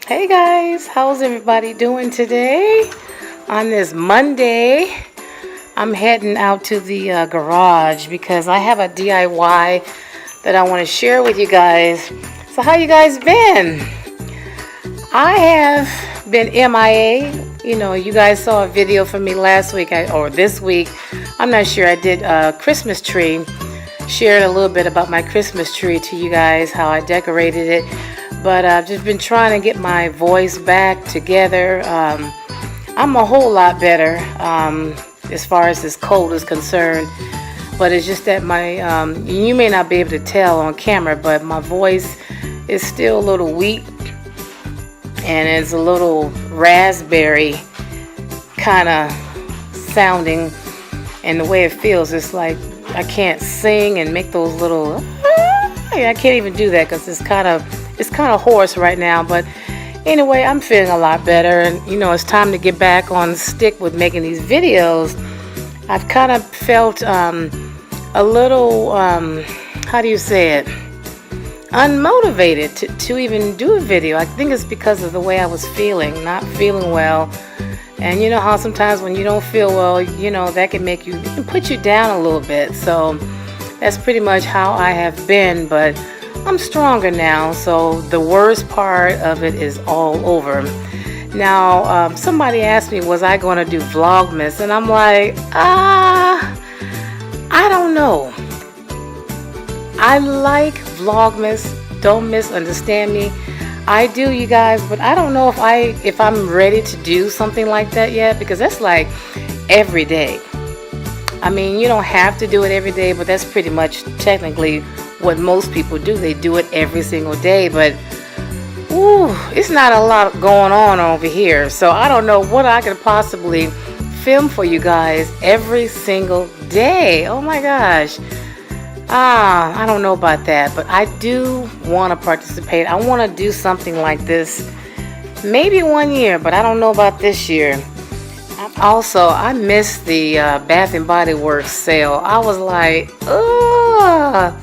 Hey guys, how's everybody doing today? On this Monday, I'm heading out to the garage because I have a DIY that I want to share with you guys. So how you guys been? I have been MIA. You know, you guys saw a video from me last week or this week. I'm not sure. I did a Christmas tree. Shared a little bit about my Christmas tree to you guys, how I decorated it. But I've just been trying to get my voice back together. I'm a whole lot better as far as this cold is concerned. But it's just that you may not be able to tell on camera, but my voice is still a little weak. And it's a little raspberry kind of sounding. And the way it feels, it's like I can't sing and make those little... I can't even do that because it's kind of hoarse right now. But anyway, I'm feeling a lot better, and you know, it's time to get back on the stick with making these videos. I've kind of felt a little how do you say it, unmotivated to even do a video. I think it's because of the way I was feeling, not feeling well. And you know how sometimes when you don't feel well, you know, that can put you down a little bit. So that's pretty much how I have been, but I'm stronger now, so the worst part of it is all over. Now, somebody asked me, was I going to do Vlogmas? And I'm like, I don't know. I like Vlogmas, don't misunderstand me. I do, you guys, but I don't know if I'm ready to do something like that yet, because that's like every day. I mean, you don't have to do it every day, but that's pretty much technically what most people do. They do it every single day, but ooh, it's not a lot going on over here. So I don't know what I could possibly film for you guys every single day. Oh my gosh. I don't know about that, but I do want to participate. I want to do something like this maybe one year, but I don't know about this year. Also, I missed the Bath and Body Works sale. I was like, ugh.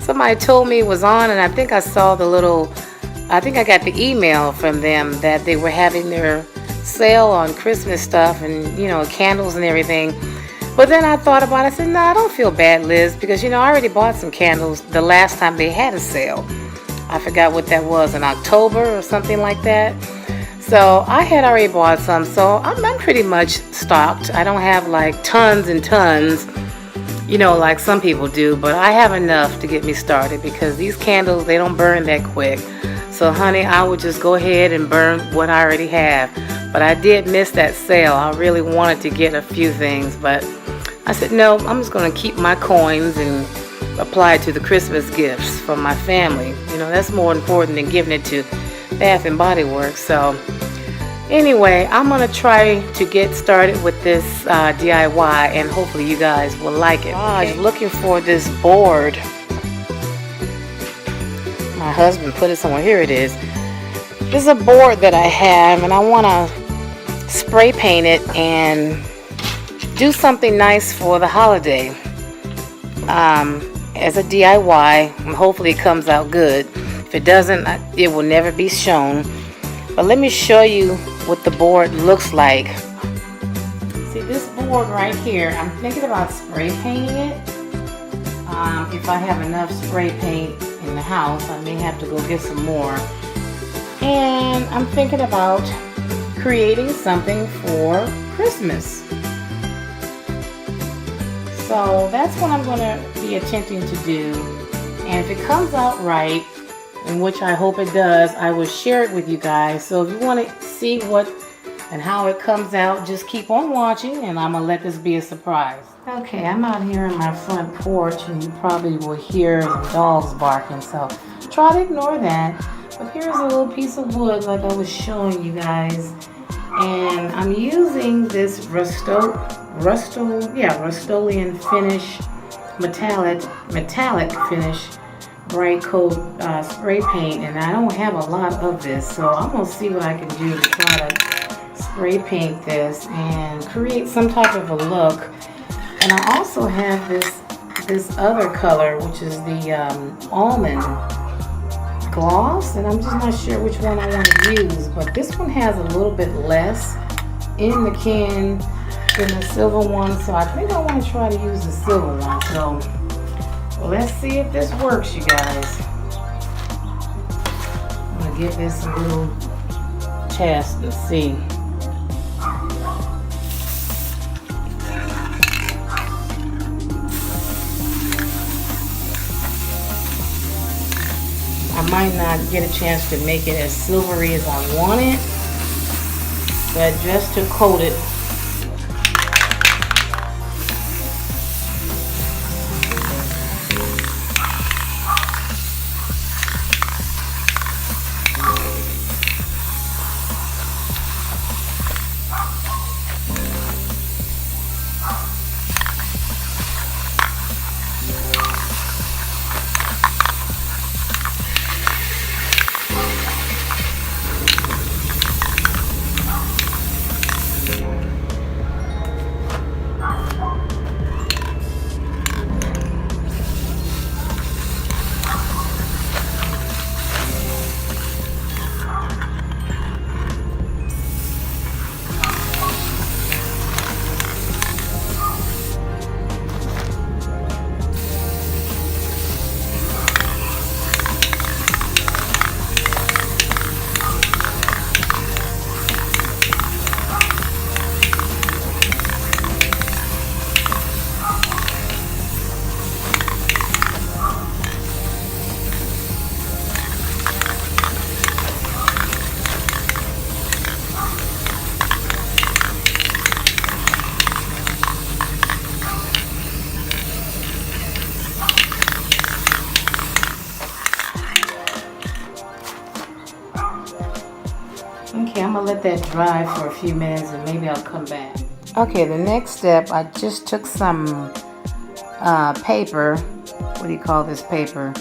Somebody told me it was on, and I think I saw I think I got the email from them that they were having their sale on Christmas stuff and, you know, candles and everything. But then I thought about it. I said, no, I don't feel bad, Liz, because, you know, I already bought some candles the last time they had a sale. I forgot what that was, in October or something like that. So I had already bought some, so I'm pretty much stocked. I don't have like tons and tons, you know, like some people do, but I have enough to get me started because these candles, they don't burn that quick. So honey, I would just go ahead and burn what I already have. But I did miss that sale. I really wanted to get a few things, but I said, no, I'm just going to keep my coins and apply it to the Christmas gifts from my family. You know, that's more important than giving it to Bath and Body Works. So anyway, I'm going to try to get started with this DIY, and hopefully you guys will like it. I was looking for this board. My husband put it somewhere. Here it is. This is a board that I have, and I want to spray paint it and do something nice for the holiday as a DIY. And hopefully it comes out good. If it doesn't, it will never be shown. But let me show you what the board looks like. See, this board right here, I'm thinking about spray painting it. If I have enough spray paint in the house, I may have to go get some more. And I'm thinking about creating something for Christmas. So that's what I'm going to be attempting to do. And if it comes out right, in which I hope it does, I will share it with you guys. So if you want to see what and how it comes out, just keep on watching, and I'm going to let this be a surprise. Okay, I'm out here on my front porch, and you probably will hear the dogs barking, so try to ignore that. But here's a little piece of wood like I was showing you guys, and I'm using this Rust-Oleum finish, metallic finish bright coat spray paint, and I don't have a lot of this, so I'm gonna see what I can do to try to spray paint this and create some type of a look. And I also have this other color, which is the almond gloss, and I'm just not sure which one I want to use, but this one has a little bit less in the can than the silver one, so I think I want to try to use the silver one. So let's see if this works, you guys. I'm gonna give this a little test and see. I might not get a chance to make it as silvery as I want it, but just to coat it. Okay, I'm gonna let that dry for a few minutes and maybe I'll come back. Okay, the next step, I just took some paper. What do you call this paper?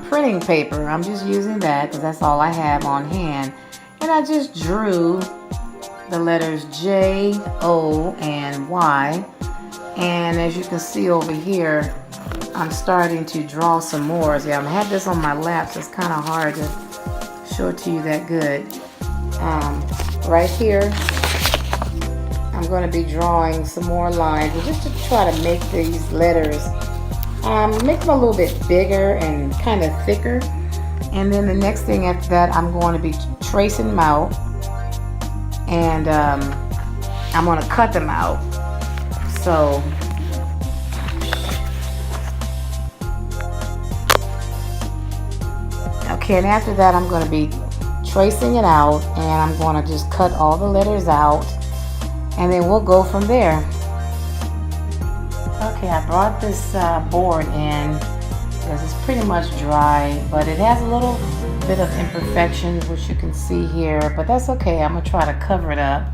Printing paper. I'm just using that because that's all I have on hand. And I just drew the letters J, O, and Y. And as you can see over here, I'm starting to draw some more. See, I have this on my lap, so it's kind of hard to show it to you that good. Right here, I'm going to be drawing some more lines just to try to make these letters, make them a little bit bigger and kind of thicker. And then the next thing after that, I'm going to be tracing them out, and I'm going to cut them out. So okay, and after that, I'm going to be tracing it out, and I'm going to just cut all the letters out, and then we'll go from there. Okay, I brought this board in because it's pretty much dry, but it has a little bit of imperfections, which you can see here, but that's okay. I'm going to try to cover it up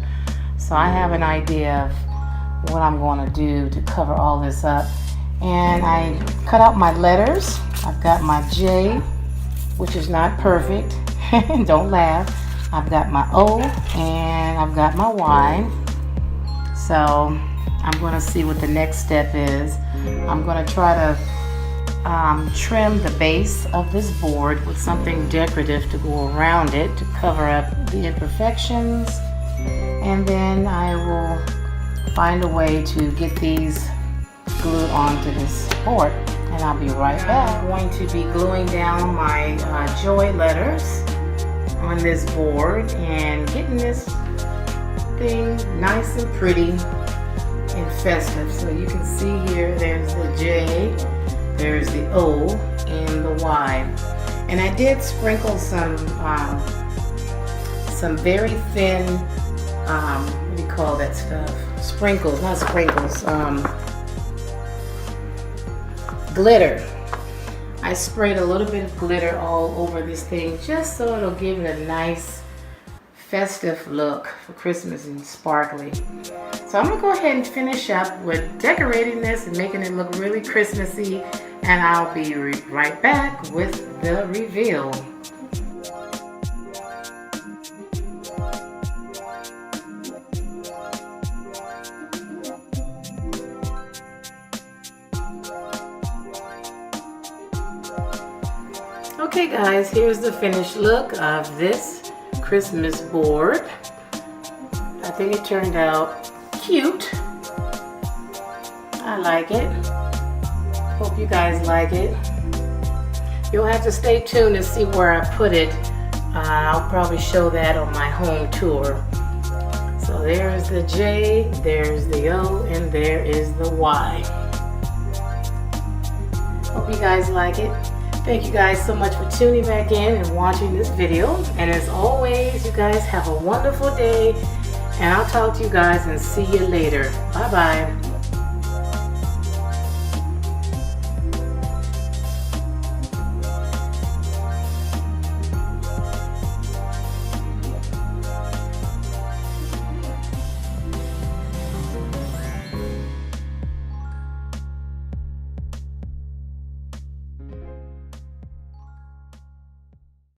so I have an idea of what I'm going to do to cover all this up. And I cut out my letters. I've got my J, which is not perfect. Don't laugh. I've got my O and I've got my Y. So I'm going to see what the next step is. I'm going to try to trim the base of this board with something decorative to go around it to cover up the imperfections. And then I will find a way to get these glued onto this board. And I'll be right back. I'm going to be gluing down my joy letters on this board and getting this thing nice and pretty and festive. So you can see here, there's the J, there's the O, and the Y. And I did sprinkle some very thin, what do you call that stuff? Sprinkles, not sprinkles, glitter. I sprayed a little bit of glitter all over this thing just so it'll give it a nice festive look for Christmas and sparkly. So I'm gonna go ahead and finish up with decorating this and making it look really Christmassy, and I'll be right back with the reveal. Okay guys, here's the finished look of this Christmas board. I think it turned out cute. I like it. Hope you guys like it. You'll have to stay tuned to see where I put it. I'll probably show that on my home tour. So there's the J, there's the O, and there is the Y. Hope you guys like it. Thank you guys so much for tuning back in and watching this video. And as always, you guys have a wonderful day. And I'll talk to you guys and see you later. Bye-bye.